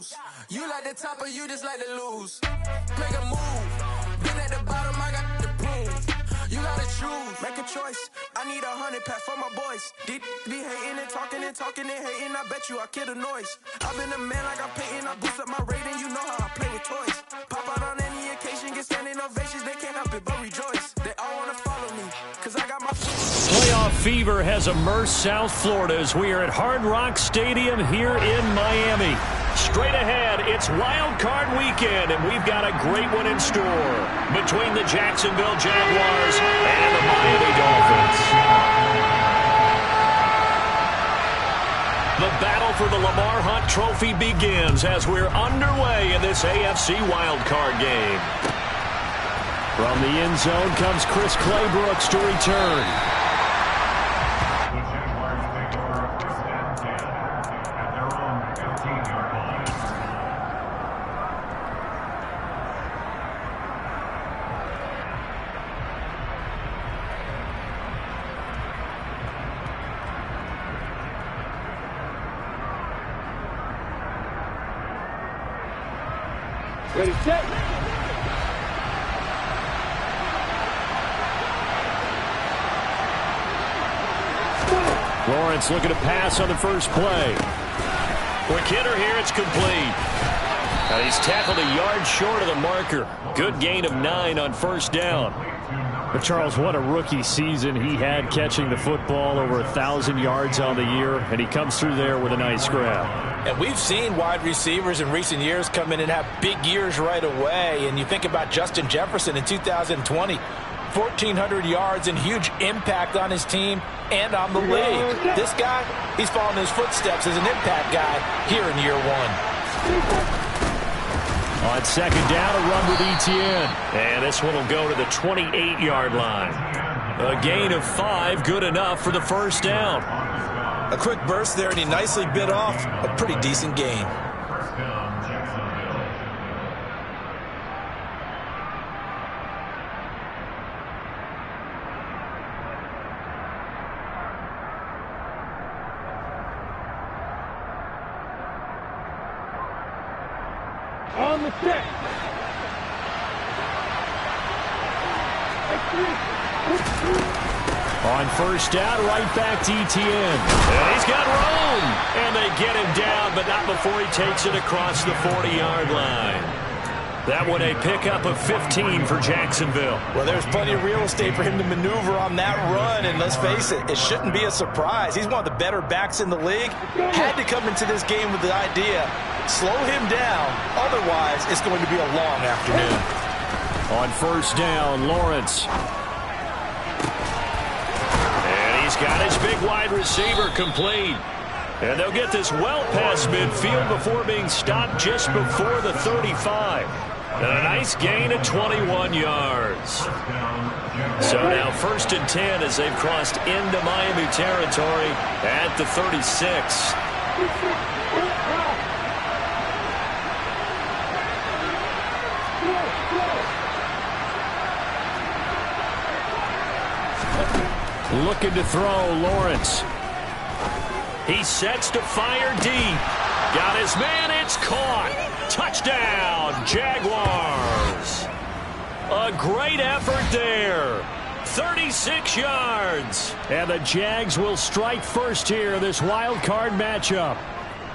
lose. You like the top or you just like to lose. Make a move. Been at the bottom, I got the proof. You gotta choose. Make a choice. I need 100 pack for my boys. Be hating and talking and hating. I bet you I kill the noise. I've been a man like I'm Peyton. I boost up my rating. You know how I play with toys. Pop out on any occasion, get standing ovations. They can't help it but rejoice. They all wanna follow me, cause I got my... Playoff fever has immersed South Florida as we are at Hard Rock Stadium here in Miami. Straight ahead, it's Wild Card Weekend, and we've got a great one in store between the Jacksonville Jaguars and the Miami Dolphins. The battle for the Lamar Hunt Trophy begins as we're underway in this AFC Wild Card game. From the end zone comes Chris Claybrooks to return. Ready, set. Lawrence looking to pass on the first play. Quick hitter here, it's complete. And he's tackled a yard short of the marker. Good gain of 9 on first down. But Charles, what a rookie season he had catching the football, over 1,000 yards on the year, and he comes through there with a nice grab. And we've seen wide receivers in recent years come in and have big years right away. And you think about Justin Jefferson in 2020, 1,400 yards and huge impact on his team and on the league. This guy, he's following his footsteps as an impact guy here in year one. On second down, a run with ETN. And this one will go to the 28-yard line. A gain of 5, good enough for the first down. A quick burst there, and he nicely bit off a pretty decent gain. On the set. On first down, right back to ETN. And he's got room. And they get him down, but not before he takes it across the 40-yard line. That one a pickup of 15 for Jacksonville. Well, there's plenty of real estate for him to maneuver on that run, and let's face it, it shouldn't be a surprise. He's one of the better backs in the league. Had to come into this game with the idea, slow him down, otherwise it's going to be a long afternoon. On first down, Lawrence. And he's got his big wide receiver complete. And they'll get this well past midfield before being stopped just before the 35. And a nice gain of 21 yards. So now first and 10 as they've crossed into Miami territory at the 36. Looking to throw, Lawrence. He sets to fire deep. Got his man, it's caught. Touchdown, Jaguars. A great effort there. 36 yards. And the Jags will strike first here in this wild card matchup.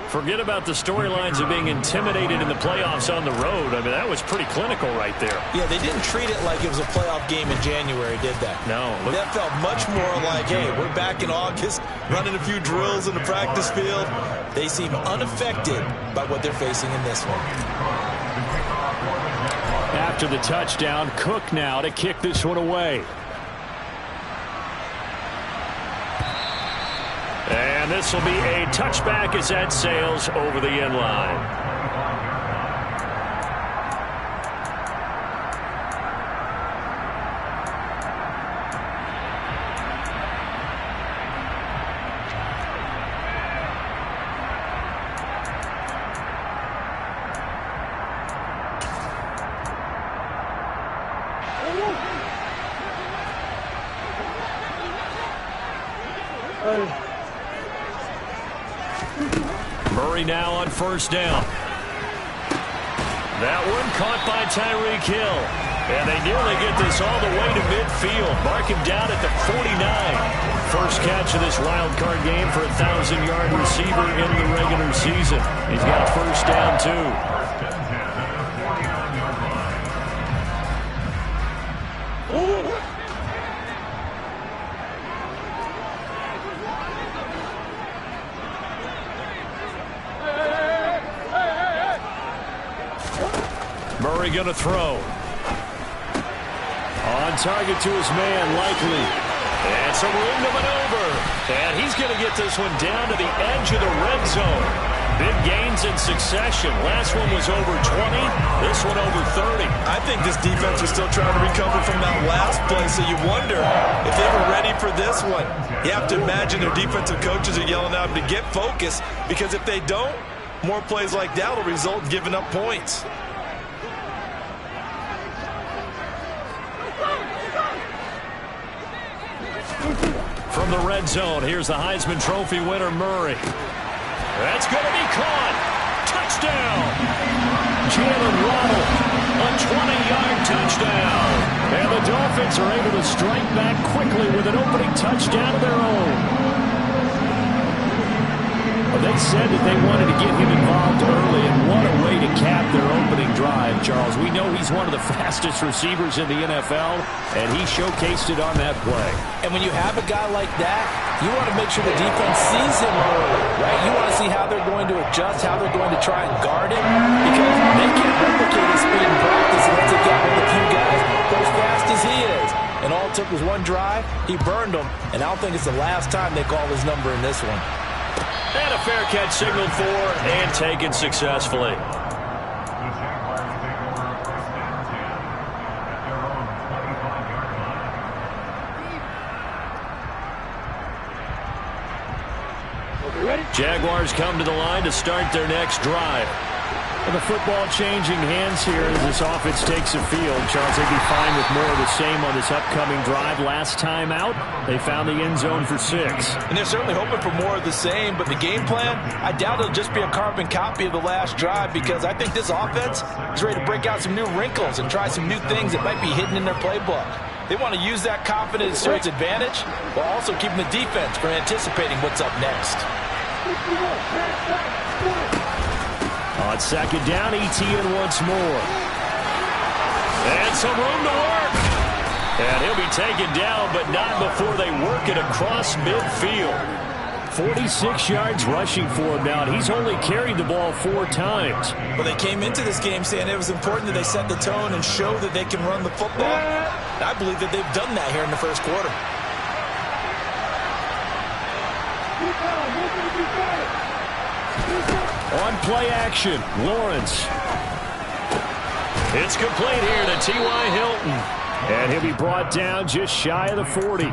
Forget about the storylines of being intimidated in the playoffs on the road. I mean, that was pretty clinical right there. Yeah, they didn't treat it like it was a playoff game in January, did they? No. That felt much more like, hey, we're back in August, running a few drills in the practice field. They seem unaffected by what they're facing in this one. After the touchdown, Cook now to kick this one away. And this will be a touchback as that sails over the end line. Murray now on first down. That one caught by Tyreek Hill. And they nearly get this all the way to midfield. Mark him down at the 49. First catch of this wild card game for a 1,000-yard receiver in the regular season. He's got a first down, too. Murray going to throw. On target to his man, likely. And some room to maneuver. And he's going to get this one down to the edge of the red zone. Big gains in succession. Last one was over 20. This one over 30. I think this defense was still trying to recover from that last play, so you wonder if they were ready for this one. You have to imagine their defensive coaches are yelling at them to get focused, because if they don't, more plays like that will result in giving up points. From the red zone, here's the Heisman Trophy winner, Murray. That's going to be caught. Touchdown. Jalen Waddle, a 20-yard touchdown. And the Dolphins are able to strike back quickly with an opening touchdown of their own. They said that they wanted to get him involved early, and what a way to cap their opening drive, Charles. We know he's one of the fastest receivers in the NFL, and he showcased it on that play. And when you have a guy like that, you want to make sure the defense sees him early, right? You want to see how they're going to adjust, how they're going to try and guard him, because they can't replicate his speed in practice unless they've got one of the few guys as fast as he is. And all it took was one drive. He burned them, and I don't think it's the last time they call his number in this one. And a fair catch signaled for and taken successfully. Jaguars come to the line to start their next drive. And the football changing hands here as this offense takes the field. Charles, they'd be fine with more of the same on this upcoming drive. Last time out, they found the end zone for 6. And they're certainly hoping for more of the same, but the game plan, I doubt it'll just be a carbon copy of the last drive, because I think this offense is ready to break out some new wrinkles and try some new things that might be hidden in their playbook. They want to use that confidence to its advantage while also keeping the defense from anticipating what's up next. On second down, ETN once more. And some room to work. And he'll be taken down, but not before they work it across midfield. 46 yards rushing for him now, and he's only carried the ball 4 times. Well, they came into this game saying it was important that they set the tone and show that they can run the football. And I believe that they've done that here in the first quarter. On play action, Lawrence. It's complete here to T.Y. Hilton. And he'll be brought down just shy of the 40.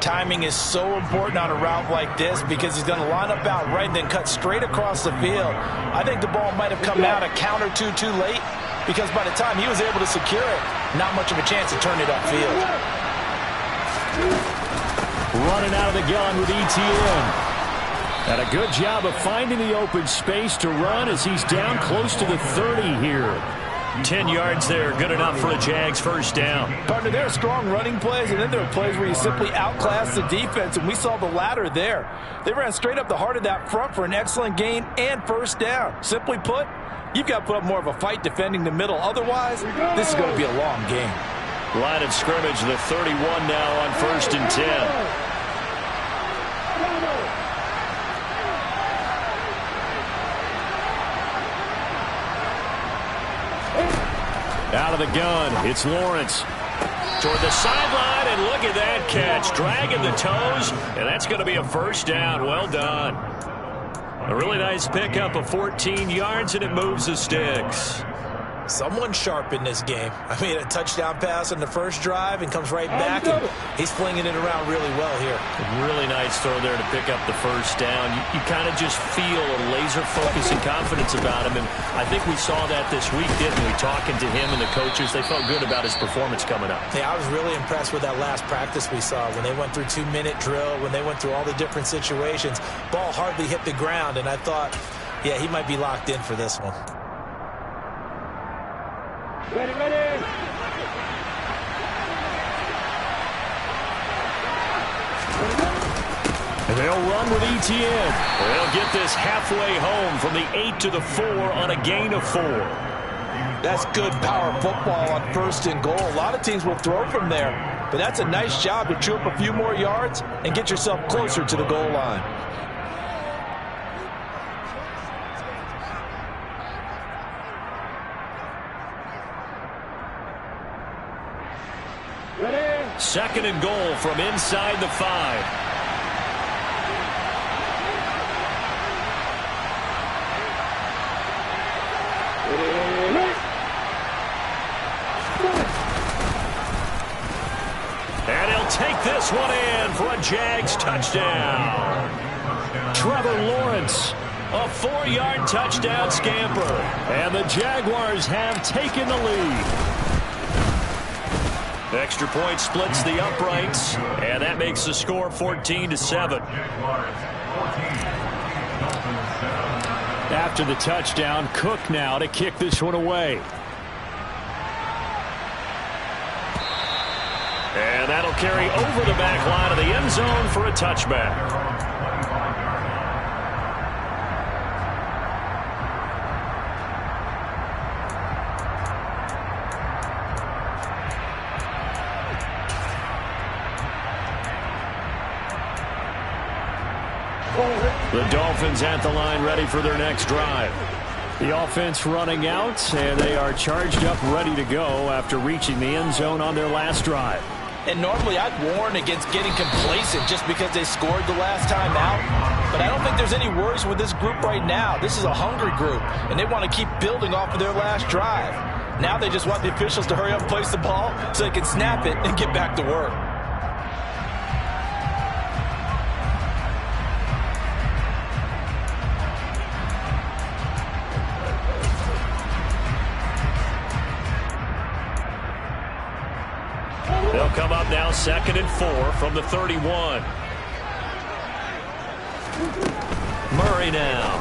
Timing is so important on a route like this, because he's going to line up out right and then cut straight across the field. I think the ball might have come out a count or two too late, because by the time he was able to secure it, not much of a chance to turn it upfield. Running out of the gun with ETN. And a good job of finding the open space to run as he's down close to the 30 here. 10 yards there, good enough for a Jags first down. Partner, there are strong running plays, and then there are plays where you simply outclass the defense, and we saw the latter there. They ran straight up the heart of that front for an excellent gain and first down. Simply put, you've got to put up more of a fight defending the middle. Otherwise, this is going to be a long game. Line of scrimmage, the 31 now on 1st and 10. Out of the gun, it's Lawrence. Toward the sideline, and look at that catch. Dragging the toes, and that's going to be a first down. Well done. A really nice pickup of 14 yards, and it moves the sticks. Someone sharp in this game. I mean, a touchdown pass on the first drive and comes right back, and he's flinging it around really well here. A really nice throw there to pick up the first down. You kind of just feel a laser focus and confidence about him, and I think we saw that this week, didn't we? Talking to him and the coaches, they felt good about his performance coming up. Yeah, I was really impressed with that last practice we saw when they went through 2-minute drill, when they went through all the different situations. Ball hardly hit the ground, and I thought, yeah, he might be locked in for this one. Ready. And they'll run with ETN. They'll get this halfway home from the 8 to the 4 on a gain of 4. That's good power football on 1st and goal. A lot of teams will throw from there, but that's a nice job to chew up a few more yards and get yourself closer to the goal line. Ready. 2nd and goal from inside the 5. And he'll take this one in for a Jags touchdown. Trevor Lawrence, a 4-yard touchdown scamper. And the Jaguars have taken the lead. The extra point splits the uprights, and that makes the score 14-7. After the touchdown, Cook now to kick this one away. And that'll carry over the back line of the end zone for a touchback. The Dolphins at the line ready for their next drive. The offense running out, and they are charged up ready to go after reaching the end zone on their last drive. And normally I'd warn against getting complacent just because they scored the last time out. But I don't think there's any worries with this group right now. This is a hungry group, and they want to keep building off of their last drive. Now they just want the officials to hurry up and place the ball so they can snap it and get back to work. They'll come up now 2nd and 4 from the 31. Murray now.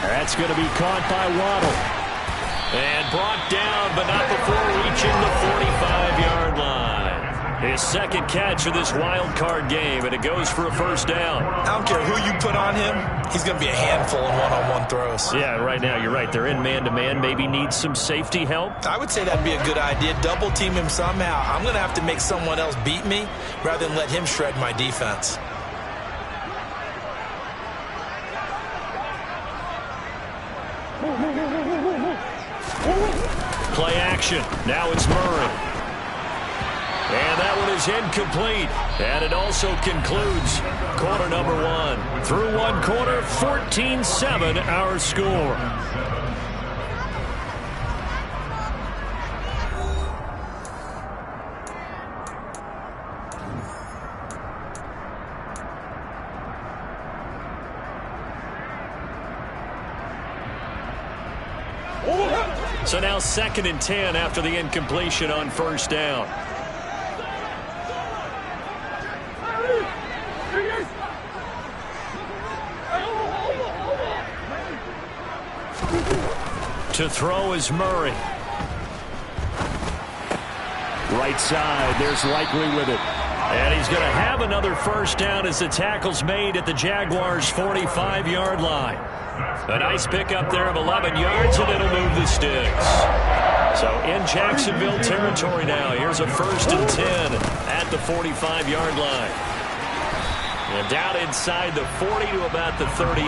That's going to be caught by Waddle. And brought down, but not before reaching the 45-yard line. His 2nd catch of this wild card game, and it goes for a 1st down. I don't care who you put on him. He's going to be a handful in one-on-one throws. Yeah, right now you're right. They're in man-to-man. Maybe needs some safety help. I would say that'd be a good idea. Double team him somehow. I'm going to have to make someone else beat me rather than let him shred my defense. Play action. Now it's Murray. And that one is incomplete. And it also concludes quarter number 1. Through one quarter, 14-7 our score. So now 2nd and 10 after the incompletion on 1st down. To throw is Murray. Right side, there's Likely with it. And he's going to have another 1st down as the tackle's made at the Jaguars' 45-yard line. A nice pickup there of 11 yards, and it'll move the sticks. So in Jacksonville territory now. Here's a 1st and 10 at the 45-yard line. And down inside the 40 to about the 38.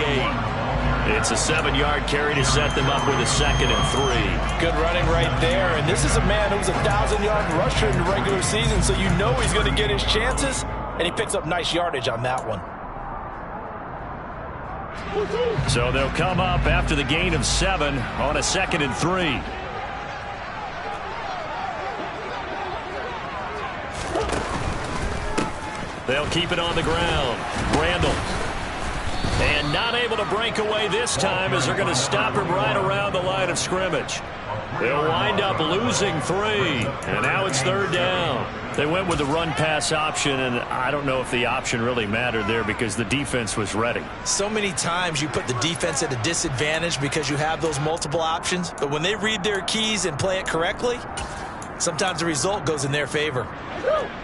It's a 7-yard carry to set them up with a 2nd and 3. Good running right there. And this is a man who was a 1,000-yard rusher in the regular season, so you know he's going to get his chances. And he picks up nice yardage on that one. So they'll come up after the gain of 7 on a 2nd and 3. They'll keep it on the ground. Randall. And not able to break away this time as they're going to stop him right around the line of scrimmage. They'll wind up losing 3. And now it's 3rd down. They went with the run-pass option, and I don't know if the option really mattered there because the defense was ready. So many times you put the defense at a disadvantage because you have those multiple options, but when they read their keys and play it correctly, sometimes the result goes in their favor.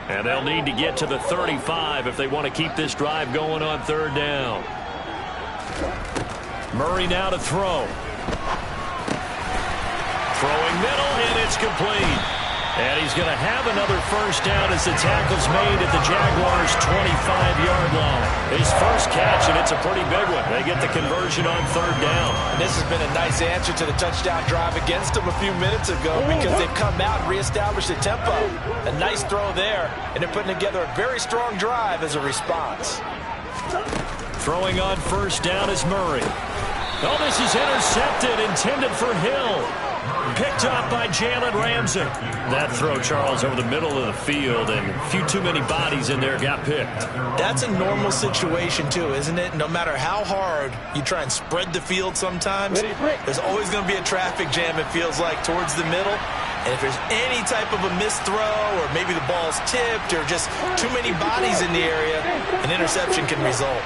And they'll need to get to the 35 if they want to keep this drive going on third down. Murray now to throw. Throwing middle, and it's complete. And he's going to have another first down as the tackle's made at the Jaguars' 25-yard line. His first catch, and it's a pretty big one. They get the conversion on third down. And this has been a nice answer to the touchdown drive against them a few minutes ago because they've come out and reestablished the tempo. A nice throw there, and they're putting together a very strong drive as a response. Throwing on first down is Murray. Oh, this is intercepted, intended for Hill. Picked up by Jalen Ramsey. That throw, Charles, over the middle of the field, and a few too many bodies in there got picked. That's a normal situation, too, isn't it? No matter how hard you try and spread the field sometimes, there's always going to be a traffic jam, it feels like, towards the middle. And if there's any type of a missed throw or maybe the ball's tipped or just too many bodies in the area, an interception can result.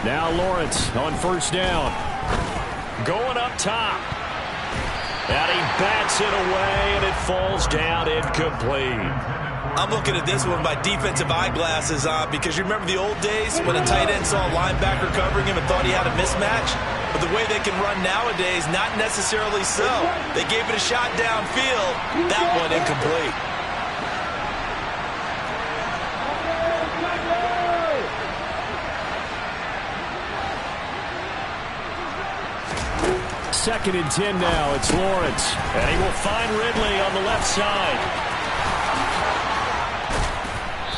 Now Lawrence on first down. Going up top. And he bats it away, and it falls down incomplete. I'm looking at this one by defensive eyeglasses on because you remember the old days when a tight end saw a linebacker covering him and thought he had a mismatch? But the way they can run nowadays, not necessarily so. They gave it a shot downfield. That one incomplete. Second and 10 now. It's Lawrence. And he will find Ridley on the left side.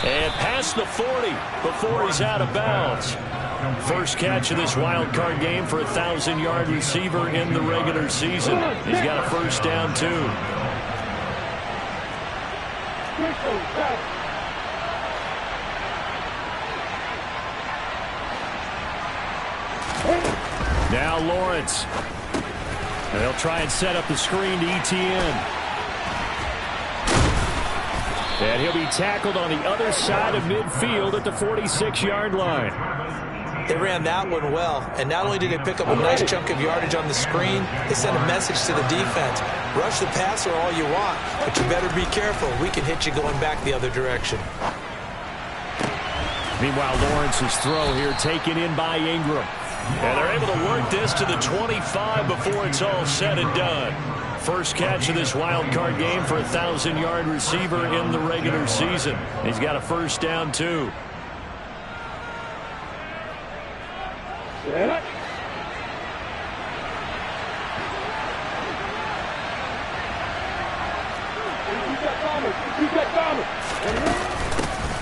And past the 40 before he's out of bounds. First catch of this wild card game for a 1,000-yard receiver in the regular season. He's got a first down, too. Now Lawrence. And they'll try and set up the screen to ETN. And he'll be tackled on the other side of midfield at the 46-yard line. They ran that one well, and not only did they pick up a nice chunk of yardage on the screen, they sent a message to the defense. Rush the passer all you want, but you better be careful. We can hit you going back the other direction. Meanwhile, Lawrence's throw here taken in by Ingram. And they're able to work this to the 25 before it's all said and done. First catch of this wild card game for a 1,000-yard receiver in the regular season. He's got a first down, too.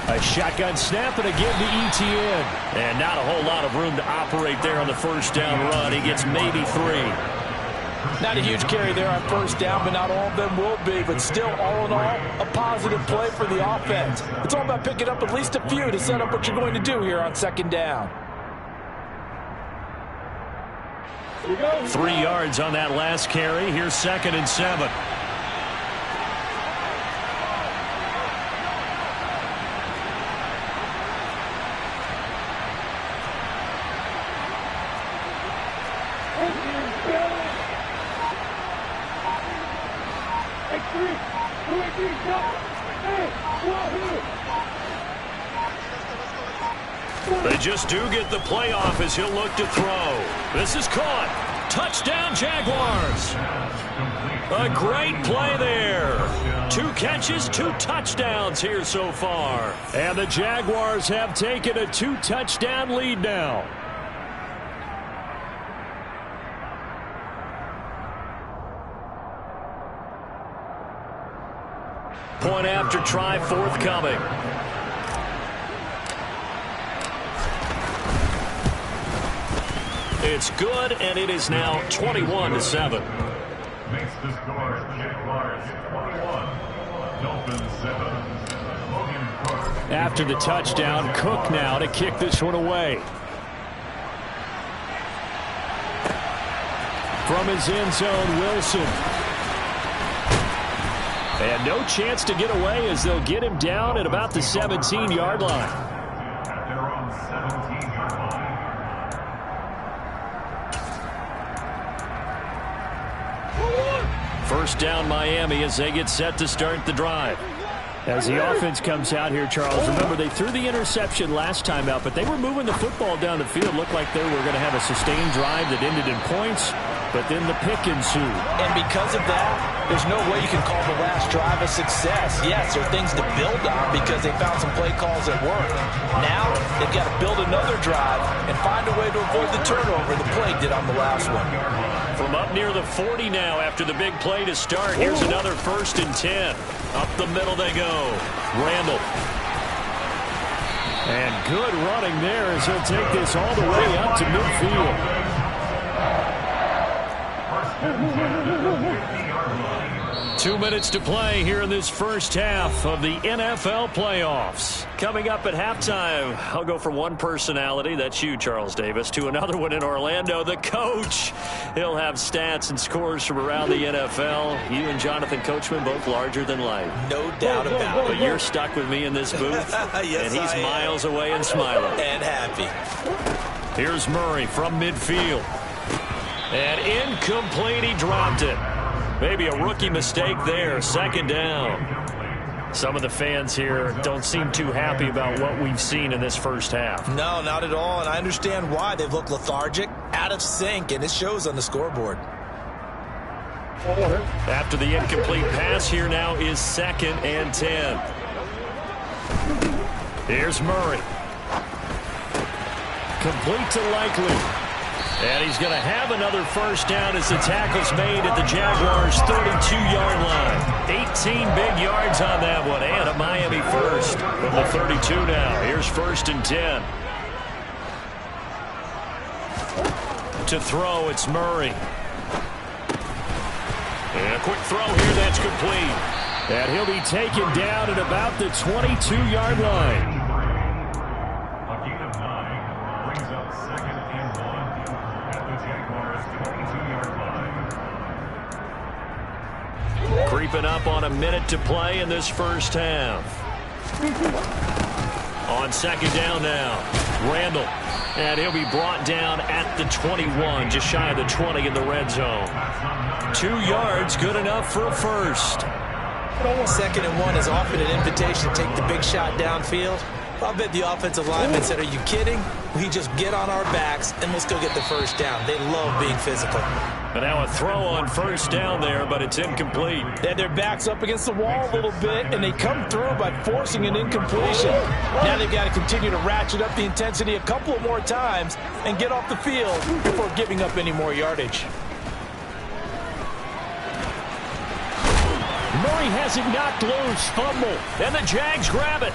A shotgun snap and again to ETN. And not a whole lot of room to operate there on the first down run. He gets maybe 3. Not a huge carry there on first down, but not all of them will be. But still, all in all, a positive play for the offense. It's all about picking up at least a few to set up what you're going to do here on second down. 3 yards on that last carry. Here's 2nd and 7. They just do get the playoff as he'll look to throw. This is caught. Touchdown, Jaguars. A great play there. 2 catches, 2 touchdowns here so far. And the Jaguars have taken a 2-touchdown lead now. Point after try forthcoming. It's good, and it is now 21-7. Makes the score Jaguars 21, Dolphins 7. After the touchdown, Cook now to kick this one away. from his end zone, Wilson. And no chance to get away as they'll get him down at about the 17-yard line. At their own 17-yard line. First down, Miami, as they get set to start the drive. As the offense comes out here, Charles, remember they threw the interception last time out, but they were moving the football down the field. Looked like they were going to have a sustained drive that ended in points, but then the pick ensued. And because of that, there's no way you can call the last drive a success. Yes, there are things to build on because they found some play calls that work. Now, they've got to build another drive and find a way to avoid the turnover the play did on the last one. From up near the 40 now after the big play to start, here's another 1st and 10. Up the middle they go. Randall. And good running there as he'll take this all the way up to midfield. 2 minutes to play here in this first half of the NFL playoffs. Coming up at halftime, I'll go from one personality, that's you, Charles Davis, to another one in Orlando, the coach. He'll have stats and scores from around the NFL. You and Jonathan Coachman both larger than life. No doubt about it. But you're stuck with me in this booth, yes, and he's miles away and smiling. And happy. Here's Murray from midfield. And incomplete, he dropped it. Maybe a rookie mistake there, 2nd down. Some of the fans here don't seem too happy about what we've seen in this first half. No, not at all, and I understand why. They've looked lethargic, out of sync, and it shows on the scoreboard. After the incomplete pass, here now is 2nd and 10. Here's Murray. Complete to Likely. And he's going to have another first down as the tackle's made at the Jaguars' 32-yard line. 18 big yards on that one, and a Miami first from the 32 now. Here's 1st and 10. To throw, it's Murray. And a quick throw here, that's complete. And he'll be taken down at about the 22-yard line. A gain of 9 brings up 2nd and 1 at the Jaguars' 22-yard line. Creeping up on a minute to play in this first half. On 2nd down now, Randall. And he'll be brought down at the 21, just shy of the 20 in the red zone. 2 yards, good enough for a first. 2nd and 1 is often an invitation to take the big shot downfield. I bet the offensive lineman said, are you kidding? We just get on our backs and we'll still get the first down. They love being physical. But now a throw on first down there, but it's incomplete. They had their backs up against the wall a little bit, and they come through by forcing an incompletion. Now they've got to continue to ratchet up the intensity a couple of more times and get off the field before giving up any more yardage. Murray has it knocked loose, fumble, and the Jags grab it.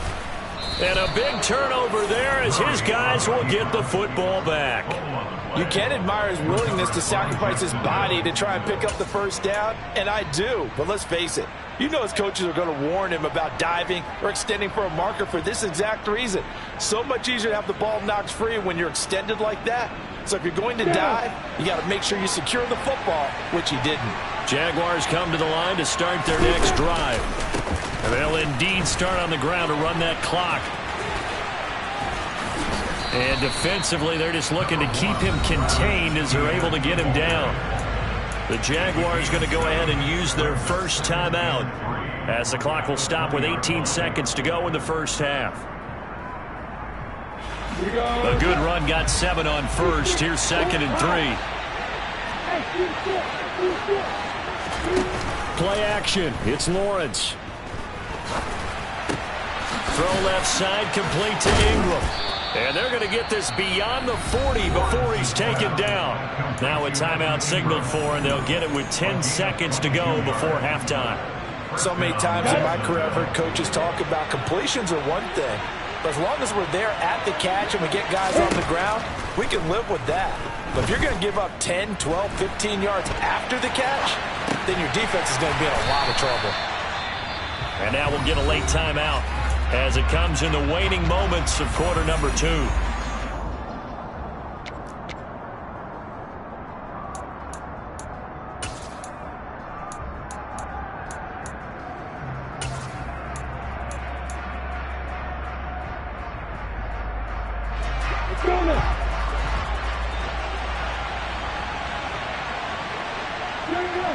And a big turnover there as his guys will get the football back. You can admire his willingness to sacrifice his body to try and pick up the first down, and I do. But let's face it, you know his coaches are going to warn him about diving or extending for a marker for this exact reason. So much easier to have the ball knocked free when you're extended like that. So if you're going to dive, you got to make sure you secure the football, which he didn't. Jaguars come to the line to start their next drive. And they'll indeed start on the ground to run that clock. And defensively, they're just looking to keep him contained as they're able to get him down. The Jaguars going to go ahead and use their first timeout as the clock will stop with 18 seconds to go in the first half. A good run got 7 on first. Here's 2nd and 3. Play action. It's Lawrence. Throw left side, complete to Ingram. And they're going to get this beyond the 40 before he's taken down. Now a timeout signaled for, and they'll get it with 10 seconds to go before halftime. So many times in my career I've heard coaches talk about completions are one thing. But as long as we're there at the catch and we get guys on the ground, we can live with that. But if you're going to give up 10, 12, 15 yards after the catch, then your defense is going to be in a lot of trouble. And now we'll get a late timeout as it comes in the waning moments of quarter number 2.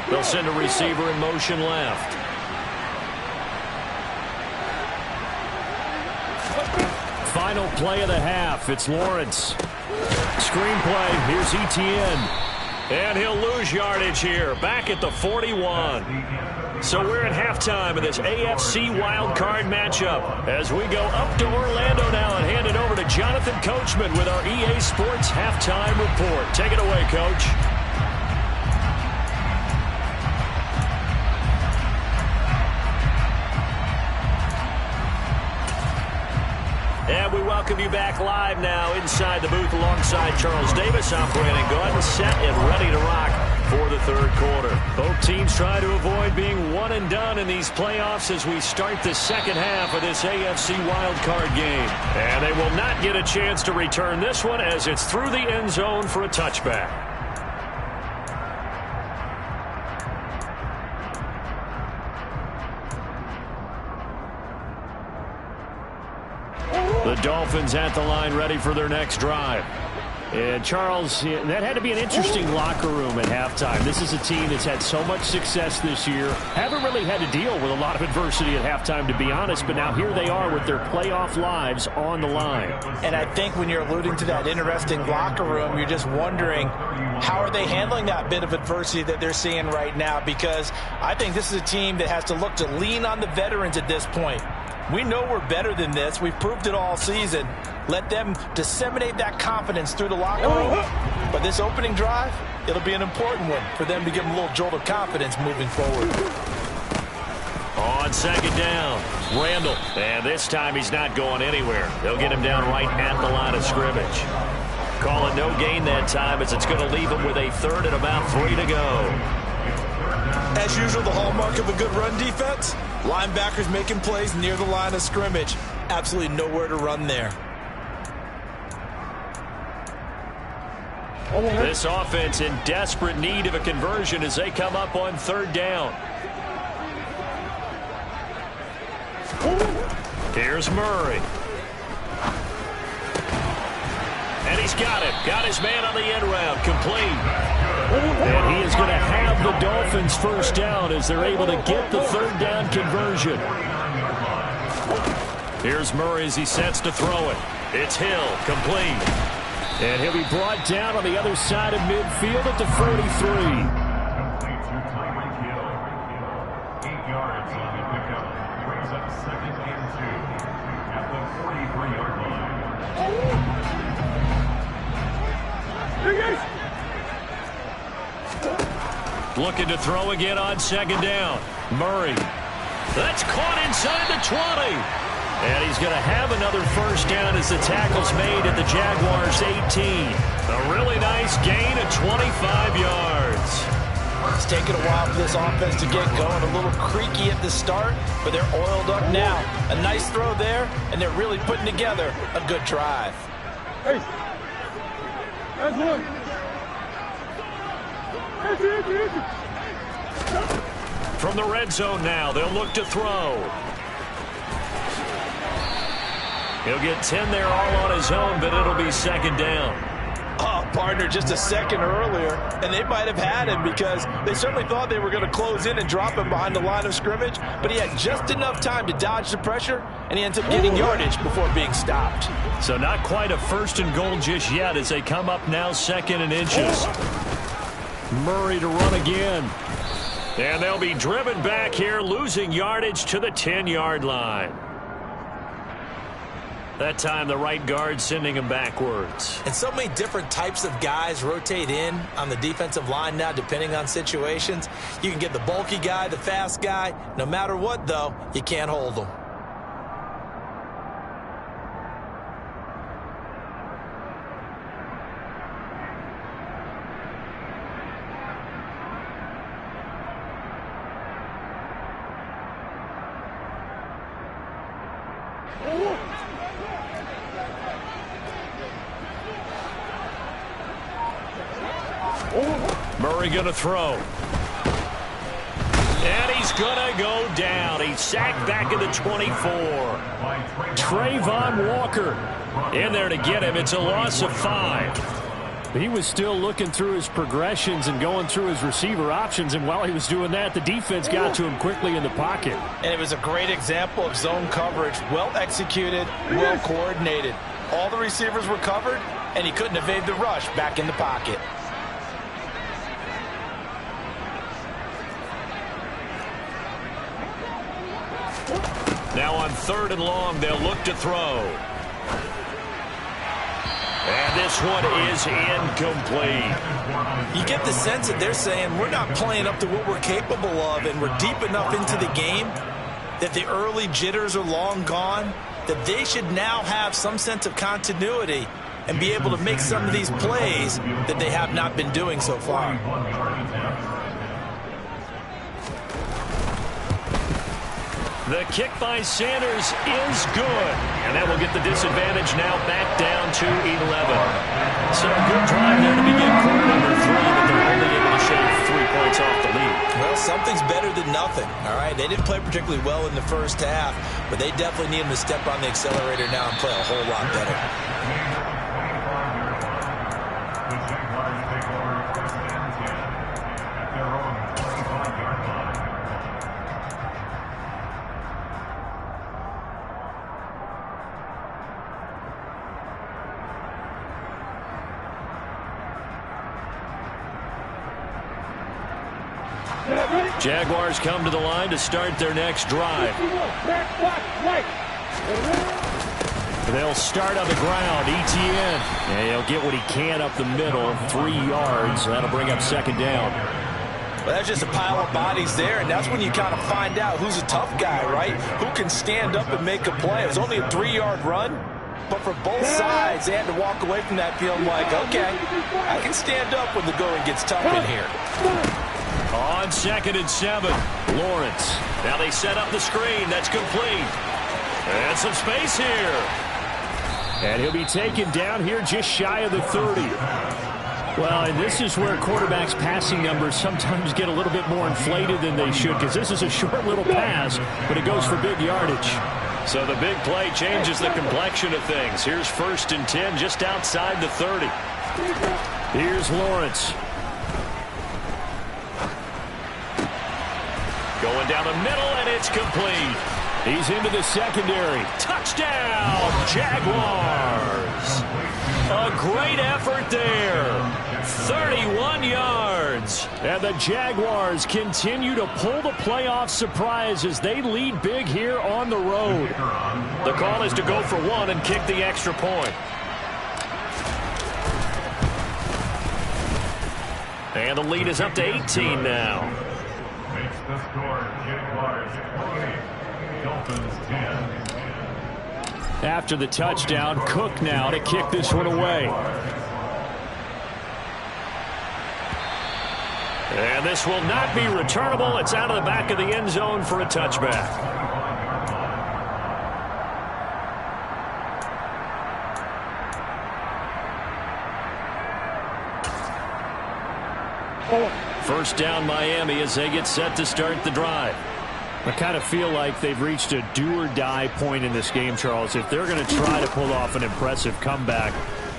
They'll send a receiver in motion left. Final play of the half. It's Lawrence. Screenplay. Here's ETN. And he'll lose yardage here. Back at the 41. So we're at halftime of this AFC wildcard matchup as we go up to Orlando now and hand it over to Jonathan Coachman with our EA Sports halftime report. Take it away, Coach. And we welcome you back live now inside the booth alongside Charles Davis. I'm Brandon Gordon, set and ready to rock for the third quarter. Both teams try to avoid being one and done in these playoffs as we start the second half of this AFC wildcard game. And they will not get a chance to return this one as it's through the end zone for a touchback. The Dolphins at the line ready for their next drive. And Charles, that had to be an interesting locker room at halftime. This is a team that's had so much success this year. Haven't really had to deal with a lot of adversity at halftime, to be honest. But now here they are with their playoff lives on the line. And I think when you're alluding to that interesting locker room, you're just wondering how are they handling that bit of adversity that they're seeing right now? Because I think this is a team that has to look to lean on the veterans at this point. We know we're better than this. We've proved it all season. Let them disseminate that confidence through the locker room. But this opening drive, it'll be an important one for them to give them a little jolt of confidence moving forward. On second down, Randall. And this time he's not going anywhere. They'll get him down right at the line of scrimmage. Calling no gain that time as it's going to leave him with a third and about 3 to go. As usual, the hallmark of a good run defense, linebackers making plays near the line of scrimmage. Absolutely nowhere to run there. This offense in desperate need of a conversion as they come up on third down. Here's Murray. And he's got it. Got his man on the end round. Complete. And he is going to have the Dolphins first down as they're able to get the third down conversion. Here's Murray as he sets to throw it. It's Hill. Complete. And he'll be brought down on the other side of midfield at the 43. Complete to Tyreek Hill. 8 yards on the pickup. Brings up 2nd and 2 at the 43-yard line. Looking to throw again on second down. Murray. That's caught inside the 20. And he's going to have another first down as the tackle's made at the Jaguars' 18. A really nice gain of 25 yards. It's taken a while for this offense to get going. A little creaky at the start, but they're oiled up now. A nice throw there, and they're really putting together a good drive. Hey, that's one. From the red zone now, they'll look to throw. He'll get 10 there all on his own, but it'll be second down. Oh, partner, just a second earlier, and they might have had him because they certainly thought they were going to close in and drop him behind the line of scrimmage, but he had just enough time to dodge the pressure, and he ends up getting yardage before being stopped. So not quite a first and goal just yet as they come up now 2nd and inches. Murray to run again. And they'll be driven back here, losing yardage to the 10-yard line. That time the right guard sending him backwards. And so many different types of guys rotate in on the defensive line now depending on situations. You can get the bulky guy, the fast guy. No matter what, though, you can't hold them. Murray going to throw. And he's going to go down. He's sacked back at the 24. Trayvon Walker in there to get him. It's a loss of 5. He was still looking through his progressions and going through his receiver options, and while he was doing that, the defense got to him quickly in the pocket. And it was a great example of zone coverage. Well executed, well coordinated. All the receivers were covered, and he couldn't evade the rush back in the pocket. Now on 3rd and long, they'll look to throw. And this one is incomplete. You get the sense that they're saying we're not playing up to what we're capable of, and we're deep enough into the game that the early jitters are long gone, that they should now have some sense of continuity and be able to make some of these plays that they have not been doing so far. The kick by Sanders is good. And that will get the disadvantage now back down to 11. So a good drive there to begin quarter number 3, but they're only able to shave 3 points off the lead. Well, something's better than nothing, all right? They didn't play particularly well in the first half, but they definitely need them to step on the accelerator now and play a whole lot better. The Jaguars take over 1st and 10 at their own 25-yard line. Jaguars come to the line to start their next drive. They'll start on the ground. ETN. And he'll get what he can up the middle. 3 yards. That'll bring up 2nd down. Well, that's just a pile of bodies there, and that's when you kind of find out who's a tough guy, right? Who can stand up and make a play. It was only a 3-yard run, but for both sides, they had to walk away from that feeling like, okay, I can stand up when the going gets tough in here. On 2nd and 7, Lawrence. Now they set up the screen. That's complete. And some space here. And he'll be taken down here just shy of the 30. Well, and this is where quarterbacks' passing numbers sometimes get a little bit more inflated than they should, because this is a short little pass, but it goes for big yardage. So the big play changes the complexion of things. Here's 1st and 10 just outside the 30. Here's Lawrence. Going down the middle, and it's complete. He's into the secondary. Touchdown, Jaguars. A great effort there. 31 yards. And the Jaguars continue to pull the playoff surprise as they lead big here on the road. The call is to go for 1 and kick the extra point. And the lead is up to 18 now. Makes the score Jaguars 28, Dolphins 10. After the touchdown, Cook now to kick this one away. And this will not be returnable. It's out of the back of the end zone for a touchback. First down, Miami, as they get set to start the drive. I kind of feel like they've reached a do-or-die point in this game, Charles. If they're going to try to pull off an impressive comeback,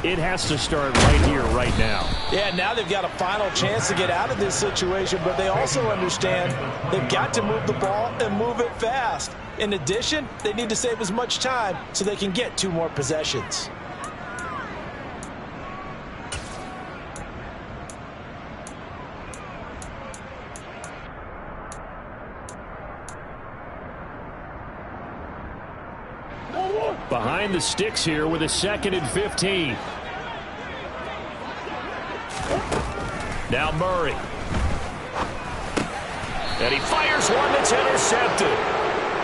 it has to start right here, right now. Yeah, now they've got a final chance to get out of this situation, but they also understand they've got to move the ball and move it fast. In addition, they need to save as much time so they can get 2 more possessions. Behind the sticks here with a 2nd and 15. Now Murray. And he fires one that's intercepted.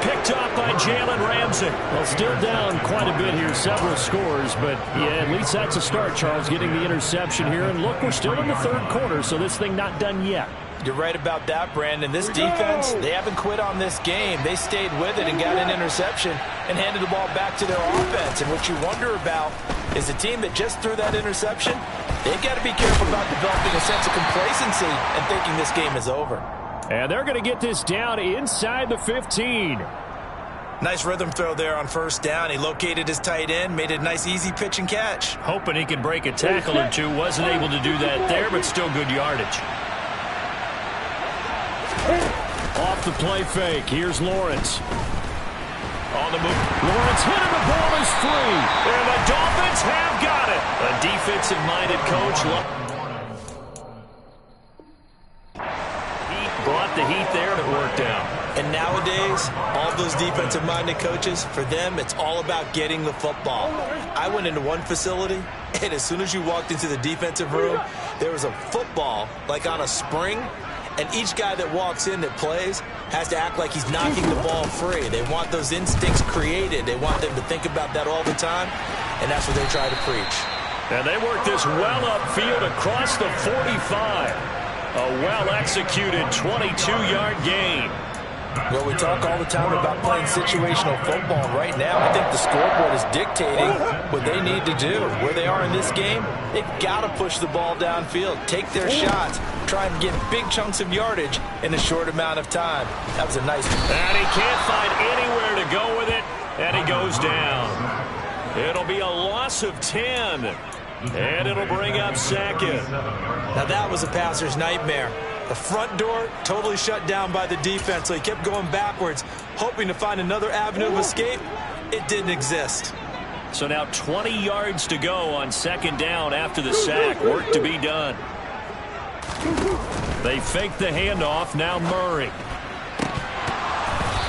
Picked off by Jalen Ramsey. Well, still down quite a bit here, several scores, but yeah, at least that's a start, Charles, getting the interception here. And look, we're still in the 3rd quarter, so this thing not done yet. You're right about that, Brandon. This defense, they haven't quit on this game. They stayed with it and got an interception and handed the ball back to their offense. And what you wonder about is a team that just threw that interception, they've got to be careful about developing a sense of complacency and thinking this game is over. And they're going to get this down inside the 15. Nice rhythm throw there on first down. He located his tight end, made it a nice easy pitch and catch. Hoping he could break a tackle or two. Wasn't able to do that there, but still good yardage. Off the play fake. Here's Lawrence. On the move. Lawrence hit him. The ball is free. And the Dolphins have got it. A defensive-minded coach. He brought the heat there, and it worked out. And nowadays, all those defensive-minded coaches, for them, it's all about getting the football. I went into one facility, and as soon as you walked into the defensive room, there was a football, like on a spring, and each guy that walks in that plays has to act like he's knocking the ball free. They want those instincts created. They want them to think about that all the time, and that's what they try to preach. And they work this well upfield across the 45. A well-executed 22-yard gain. Well, we talk all the time about playing situational football. Right now, I think the scoreboard is dictating what they need to do. Where they are in this game, they've got to push the ball downfield, take their shots, try and get big chunks of yardage in a short amount of time. That was a nice one. And he can't find anywhere to go with it, and he goes down. It'll be a loss of 10, and it'll bring up second. Now, that was a passer's nightmare. The front door totally shut down by the defense, so he kept going backwards, hoping to find another avenue of escape. It didn't exist. So now 20 yards to go on second down after the sack. Work to be done. They fake the handoff. Now Murray.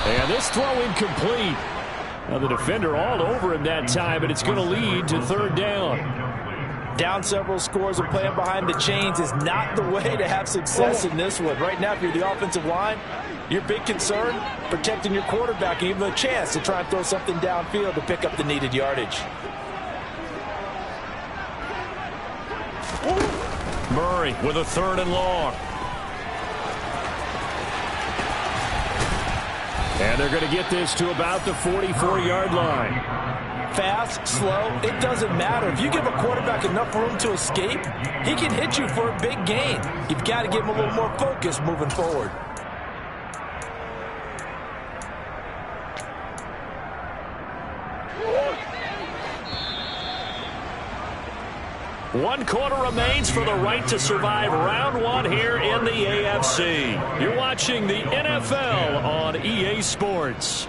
And this throw incomplete. Now the defender all over him that time, but it's going to lead to third down. Down several scores and playing behind the chains is not the way to have success in this one. Right now, if you're the offensive line, your big concern, protecting your quarterback and even a chance to try and throw something downfield to pick up the needed yardage. Murray with a third and long. And they're going to get this to about the 44-yard line. Fast, slow, it doesn't matter. If you give a quarterback enough room to escape, he can hit you for a big gain. You've got to give him a little more focus moving forward. One quarter remains for the right to survive round one here in the AFC. You're watching the NFL on EA Sports.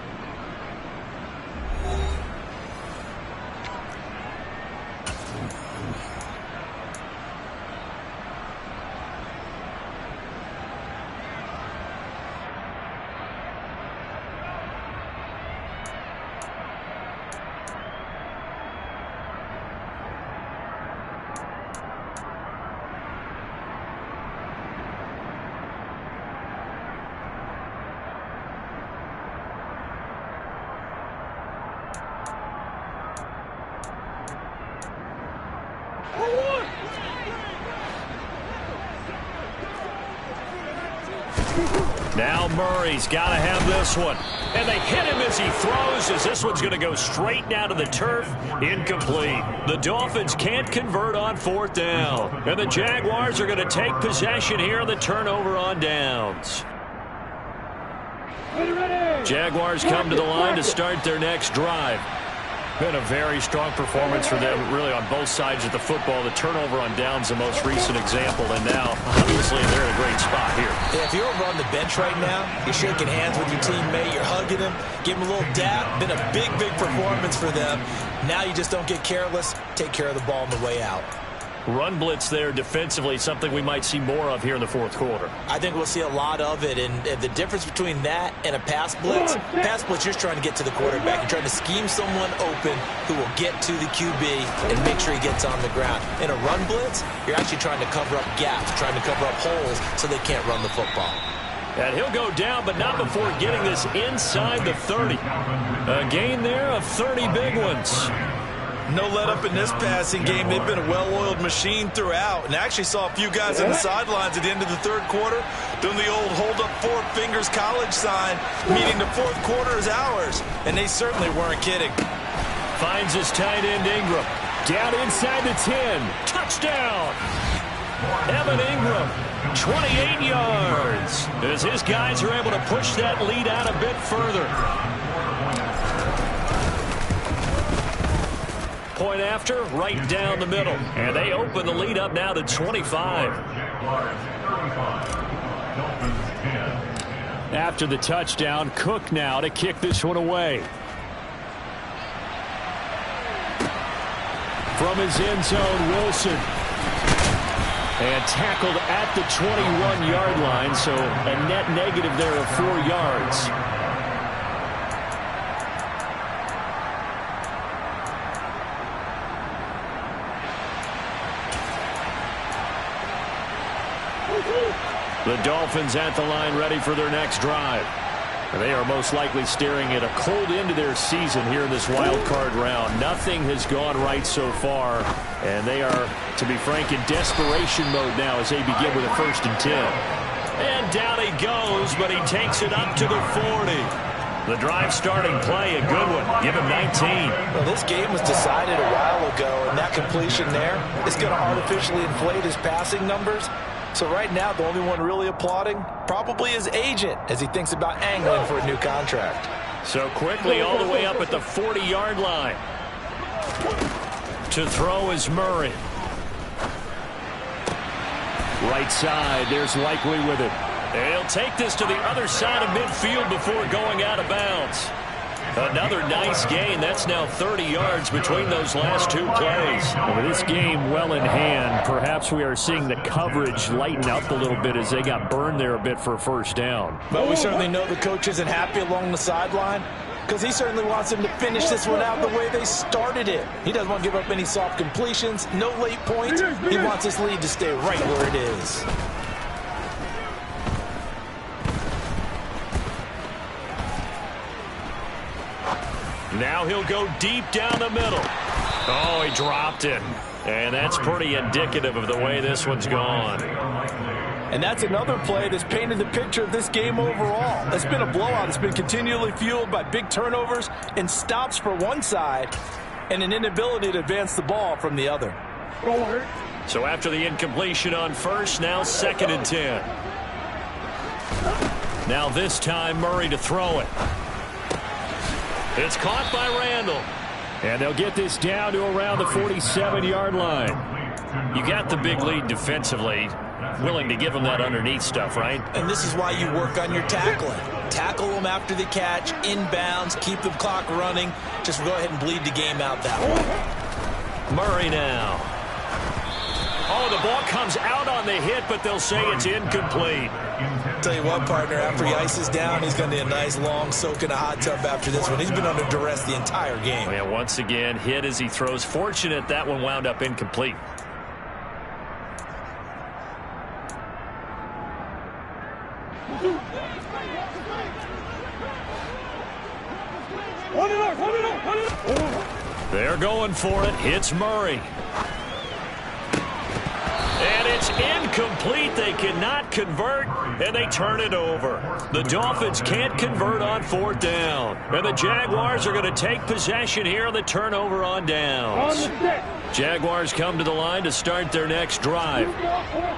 Now Murray's got to have this one. And they hit him as he throws, as this one's going to go straight down to the turf. Incomplete. The Dolphins can't convert on fourth down. And the Jaguars are going to take possession here on the turnover on downs. Jaguars come to the line to start their next drive. Been a very strong performance for them, really, on both sides of the football. The turnover on downs, the most recent example, and now, obviously, they're in a great spot here. Yeah, if you're over on the bench right now, you're shaking hands with your teammate, you're hugging him, give him a little dap. Been a big, big performance for them. Now you just don't get careless. Take care of the ball on the way out. Run blitz there defensively, something we might see more of here in the fourth quarter. I think we'll see a lot of it, and the difference between that and a pass blitz, you're trying to get to the quarterback. You're trying to scheme someone open who will get to the QB and make sure he gets on the ground. In a run blitz, you're actually trying to cover up gaps, trying to cover up holes so they can't run the football. And he'll go down, but not before getting this inside the 30. A gain there of 30 big ones. No let up in this passing game. They've been a well-oiled machine throughout. And I actually saw a few guys on the sidelines at the end of the third quarter doing the old hold up four fingers college sign, meaning the fourth quarter is ours. And they certainly weren't kidding. Finds his tight end Ingram. Down inside the 10. Touchdown. Evan Ingram, 28 yards, as his guys are able to push that lead out a bit further. Point after, right down the middle. And they open the lead up now to 25. After the touchdown, Cook now to kick this one away. From his end zone, Wilson. And tackled at the 21-yard line, so a net negative there of 4 yards. The Dolphins at the line ready for their next drive. They are most likely staring at a cold end to their season here in this wild card round. Nothing has gone right so far, and they are, to be frank, in desperation mode now as they begin with a 1st and 10. And down he goes, but he takes it up to the 40. The drive starting play, a good one. Give him 19. Well, this game was decided a while ago, and that completion there is going to artificially inflate his passing numbers. So right now, the only one really applauding probably his agent as he thinks about angling for a new contract. So quickly all the way up at the 40-yard line. To throw is Murray. Right side, there's Likely with it. And he'll take this to the other side of midfield before going out of bounds. Another nice gain. That's now 30 yards between those last 2 plays. With this game well in hand, perhaps we are seeing the coverage lighten up a little bit as they got burned there a bit for a 1st down. But we certainly know the coach isn't happy along the sideline because he certainly wants them to finish this one out the way they started it. He doesn't want to give up any soft completions, no late points. He wants this lead to stay right where it is. Now he'll go deep down the middle. Oh, he dropped it. And that's pretty indicative of the way this one's gone. And that's another play that's painted the picture of this game overall. It's been a blowout. It's been continually fueled by big turnovers and stops for one side and an inability to advance the ball from the other. So after the incompletion on 1st, now 2nd and 10. Now this time Murray to throw it. It's caught by Randall. And they'll get this down to around the 47-yard line. You got the big lead defensively. Willing to give them that underneath stuff, right? And this is why you work on your tackling. Tackle them after the catch, inbounds, keep the clock running. Just go ahead and bleed the game out that way. Murray now. Oh, the ball comes out on the hit, but they'll say it's incomplete. Tell you what, partner, after he ices down, he's going to need a nice long soak in a hot tub after this one. He's been under duress the entire game. Yeah, once again, hit as he throws. Fortunate that one wound up incomplete. They're going for it. Hits Murray. And it's incomplete. They cannot convert, and they turn it over. The Dolphins can't convert on 4th down. And the Jaguars are going to take possession here on the turnover on downs. Jaguars come to the line to start their next drive.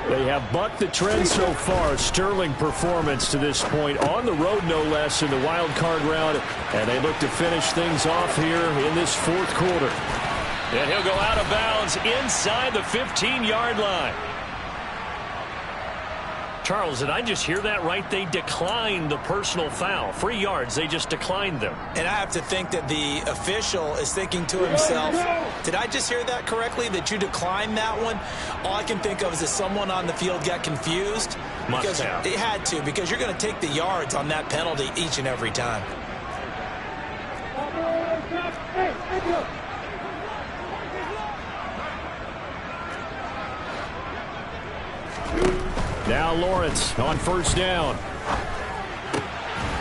They have bucked the trend so far. Sterling performance to this point. On the road, no less, in the wild card round. And they look to finish things off here in this 4th quarter. And he'll go out of bounds inside the 15-yard line. Charles, did I just hear that right? They declined the personal foul. 3 yards, they just declined them. And I have to think that the official is thinking to himself, did I just hear that correctly, that you declined that one? All I can think of is that someone on the field got confused. Must have. It had to, because you're going to take the yards on that penalty each and every time. Now Lawrence on 1st down.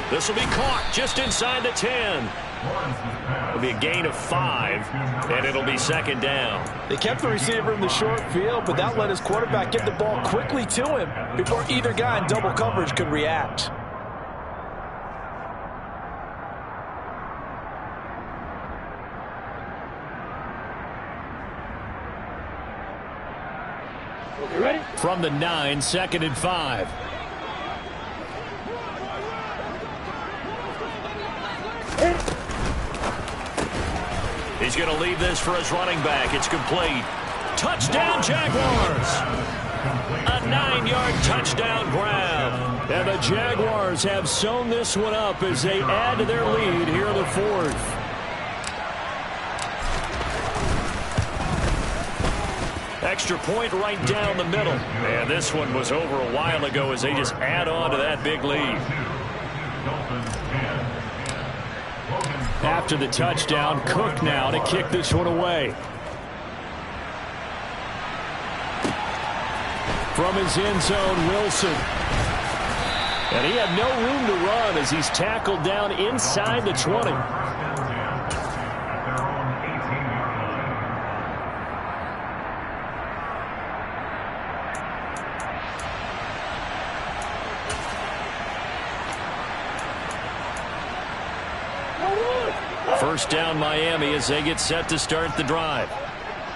This will be caught just inside the 10. It'll be a gain of 5, and it'll be 2nd down. They kept the receiver in the short field, but that let his quarterback get the ball quickly to him before either guy in double coverage could react. You ready? From the 9, 2nd and 5. He's going to leave this for his running back. It's complete. Touchdown, Jaguars! A 9-yard touchdown grab. And the Jaguars have sewn this one up as they add to their lead here in the 4th. Extra point right down the middle. And this one was over a while ago as they just add on to that big lead. After the touchdown, Cook now to kick this one away. From his end zone, Wilson. And he had no room to run as he's tackled down inside the 20. First down, Miami, as they get set to start the drive.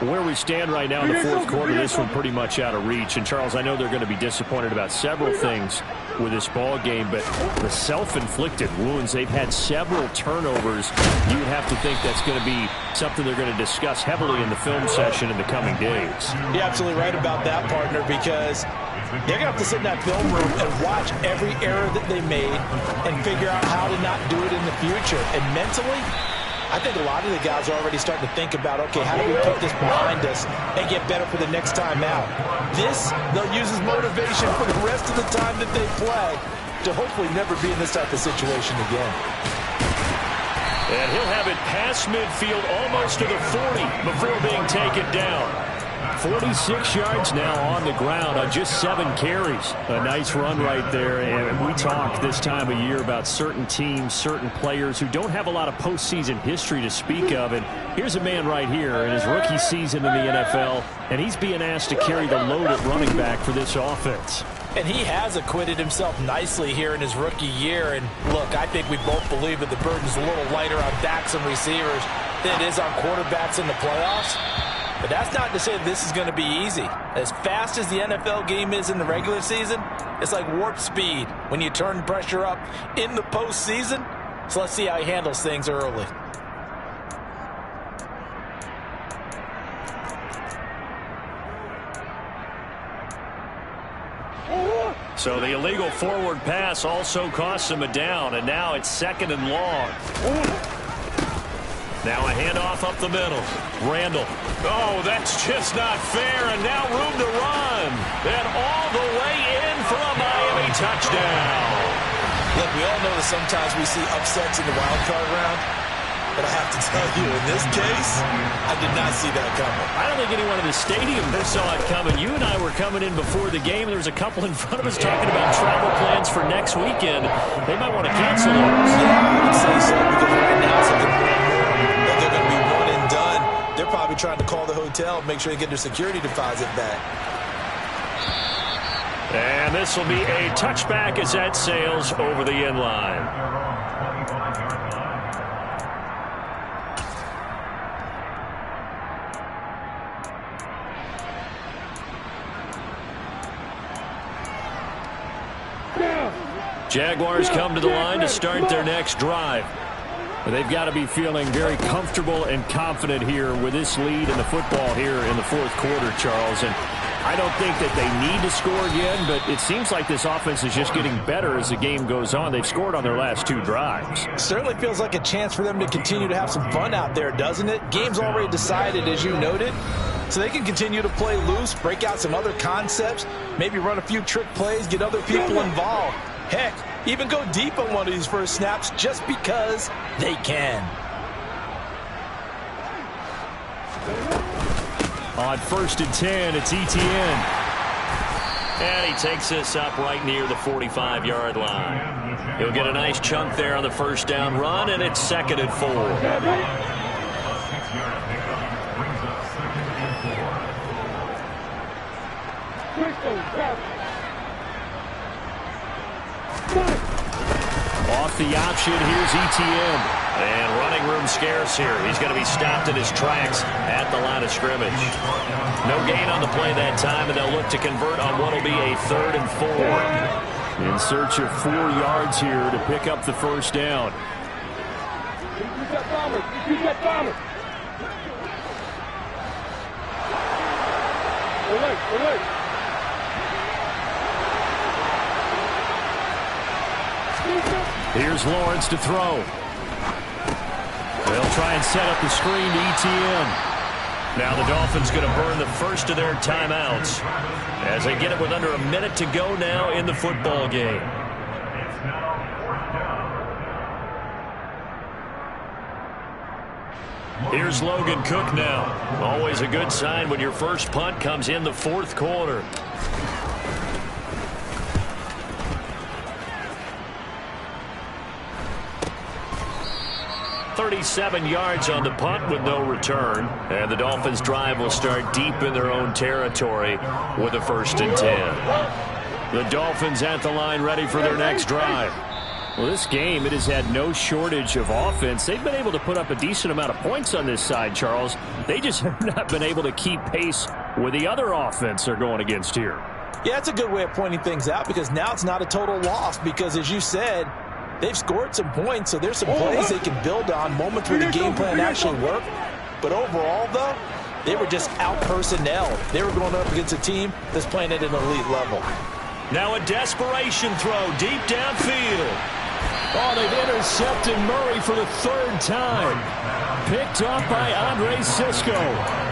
Where we stand right now in the 4th quarter, this one pretty much out of reach. And, Charles, I know they're going to be disappointed about several things with this ball game, but the self-inflicted wounds, they've had several turnovers. You would have to think that's going to be something they're going to discuss heavily in the film session in the coming days. You're absolutely right about that, partner, because they're going to have to sit in that film room and watch every error that they made and figure out how to not do it in the future. And mentally, I think a lot of the guys are already starting to think about, okay, how do we put this behind us and get better for the next time out? This, they'll use as motivation for the rest of the time that they play to hopefully never be in this type of situation again. And he'll have it past midfield almost to the 40 before being taken down. 46 yards now on the ground on just 7 carries. A nice run right there. And we talk this time of year about certain teams, certain players who don't have a lot of postseason history to speak of. And here's a man right here in his rookie season in the NFL, and he's being asked to carry the load at running back for this offense. And he has acquitted himself nicely here in his rookie year. And look, I think we both believe that the burden's a little lighter on backs and receivers than it is on quarterbacks in the playoffs. But that's not to say this is going to be easy. As fast as the NFL game is in the regular season, it's like warp speed when you turn pressure up in the postseason. So let's see how he handles things early. So the illegal forward pass also costs him a down, and now it's 2nd and long. Now a handoff up the middle. Randall. Oh, that's just not fair, and now room to run. And all the way in for a Miami touchdown. Look, we all know that sometimes we see upsets in the wild card round, but I have to tell you, in this case, I did not see that coming. I don't think anyone in the stadium saw it coming. You and I were coming in before the game. There was a couple in front of us talking about travel plans for next weekend. They might want to cancel those. Yeah, I would say so, because right now something that they're going to be one and done. They're probably trying to call the hotel and make sure they get their security deposit back. And this will be a touchback as that sails over the end line. Jaguars come to the line to start their next drive. They've got to be feeling very comfortable and confident here with this lead in the football here in the 4th quarter, Charles. And I don't think that they need to score again, but it seems like this offense is just getting better as the game goes on. They've scored on their last 2 drives. Certainly feels like a chance for them to continue to have some fun out there, doesn't it? Game's already decided, as you noted. So they can continue to play loose, break out some other concepts, maybe run a few trick plays, get other people involved. Heck, even go deep on one of these first snaps just because they can. On 1st and 10, it's ETN. And he takes this up right near the 45-yard line. He'll get a nice chunk there on the first down run, and it's 2nd and 4. Off the option, here's ETN. And running room scarce here. He's going to be stopped in his tracks at the line of scrimmage. No gain on the play that time, and they'll look to convert on what will be a 3rd and 4. In search of 4 yards here to pick up the first down. Here's Lawrence to throw. They'll try and set up the screen to ETN. Now the Dolphins going to burn the first of their timeouts as they get it with under a minute to go now in the football game. Here's Logan Cook now. Always a good sign when your first punt comes in the 4th quarter. 37 yards on the punt with no return. And the Dolphins drive will start deep in their own territory with a 1st and 10. The Dolphins at the line ready for their next drive. Well, this game, it has had no shortage of offense. They've been able to put up a decent amount of points on this side, Charles. They just have not been able to keep pace with the other offense they're going against here. Yeah, it's a good way of pointing things out because now it's not a total loss because, as you said, they've scored some points, so there's some plays they can build on, moments where the game plan actually worked. But overall, though, they were just out-personnelled. They were going up against a team that's playing at an elite level. Now a desperation throw deep downfield. Oh, they've intercepted Murray for the 3rd time. Picked off by Andre Sisco.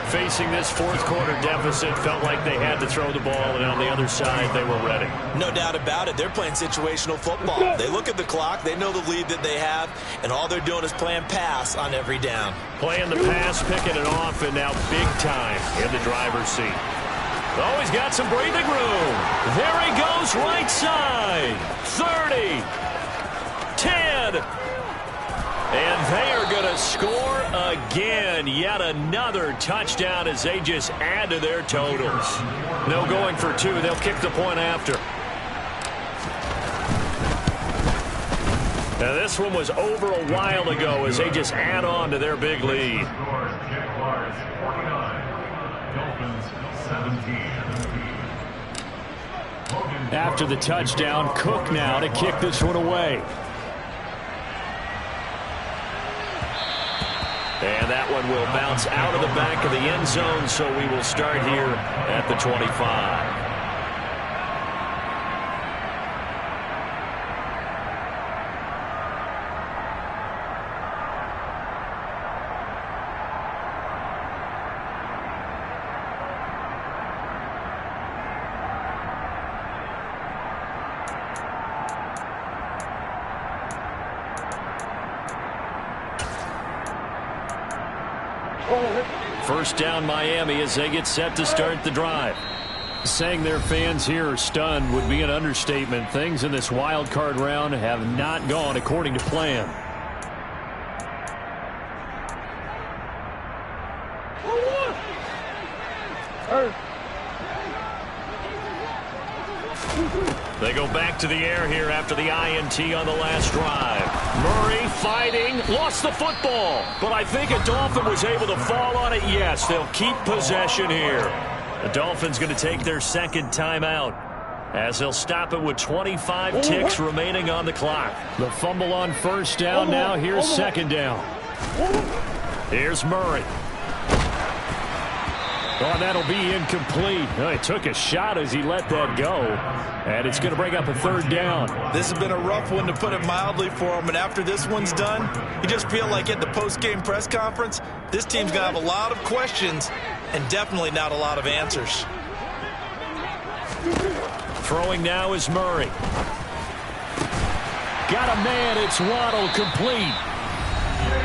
Facing this 4th quarter deficit, felt like they had to throw the ball, and on the other side, they were ready. No doubt about it. They're playing situational football. They look at the clock, they know the lead that they have, and all they're doing is playing pass on every down. Playing the pass, picking it off, and now big time in the driver's seat. Oh, he's got some breathing room. There he goes, right side. 30. 10. And they are going to score again. Yet another touchdown as they just add to their totals. No going for 2. They'll kick the point after. Now this one was over a while ago as they just add on to their big lead. Jaguars 49, Dolphins 17. After the touchdown, Cook now to kick this one away. And that one will bounce out of the back of the end zone, so we will start here at the 25. First down Miami as they get set to start the drive. Saying their fans here are stunned would be an understatement. Things in this wild card round have not gone according to plan. They go back to the air here after the INT on the last drive. Murray fighting, lost the football. But I think a Dolphin was able to fall on it. Yes, they'll keep possession here. The Dolphins going to take their 2nd timeout as they'll stop it with 25 ticks remaining on the clock. The fumble on 1st down now. Here's 2nd down. Here's Murray. Oh, that'll be incomplete. Oh, he took a shot as he let that go. And it's going to bring up a 3rd down. This has been a rough one, to put it mildly, for him. And after this one's done, you just feel like at the post-game press conference, this team's going to have a lot of questions and definitely not a lot of answers. Throwing now is Murray. Got a man. It's Waddle, complete.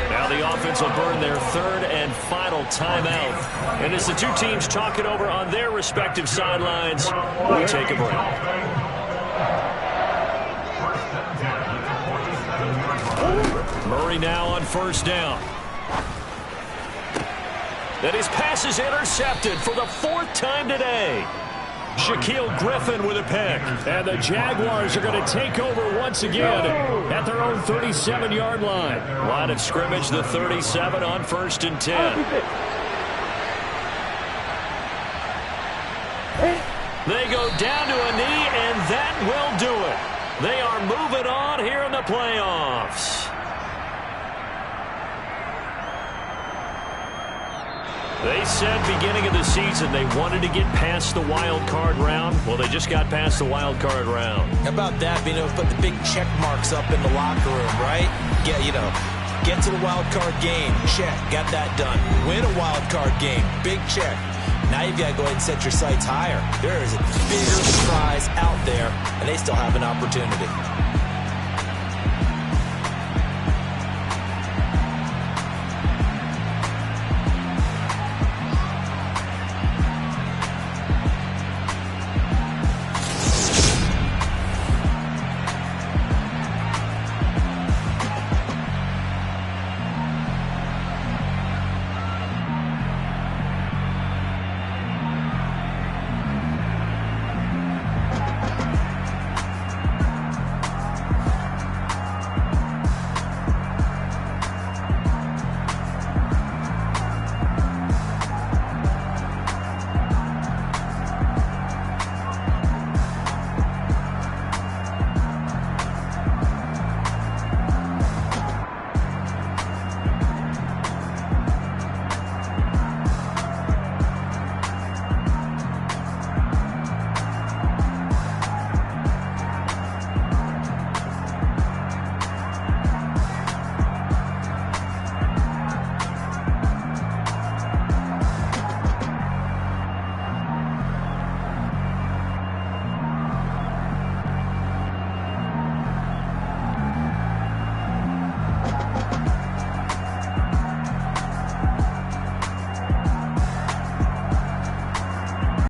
Now the offense will burn their 3rd and final timeout. And as the two teams talk it over on their respective sidelines, we take a break. Murray now on 1st down. Then his pass is intercepted for the 4th time today. Shaquille Griffin with a pick. And the Jaguars are going to take over once again at their own 37-yard line. Line of scrimmage, the 37 on 1st and 10. They go down to a knee, and that will do it. They are moving on here in the playoffs. They said beginning of the season they wanted to get past the wild card round. Well, they just got past the wild card round. How about that, being able to put the big check marks up in the locker room, right? Get to the wild card game. Check. Got that done. Win a wild card game. Big check. Now you've got to go ahead and set your sights higher. There is a bigger prize out there, and they still have an opportunity.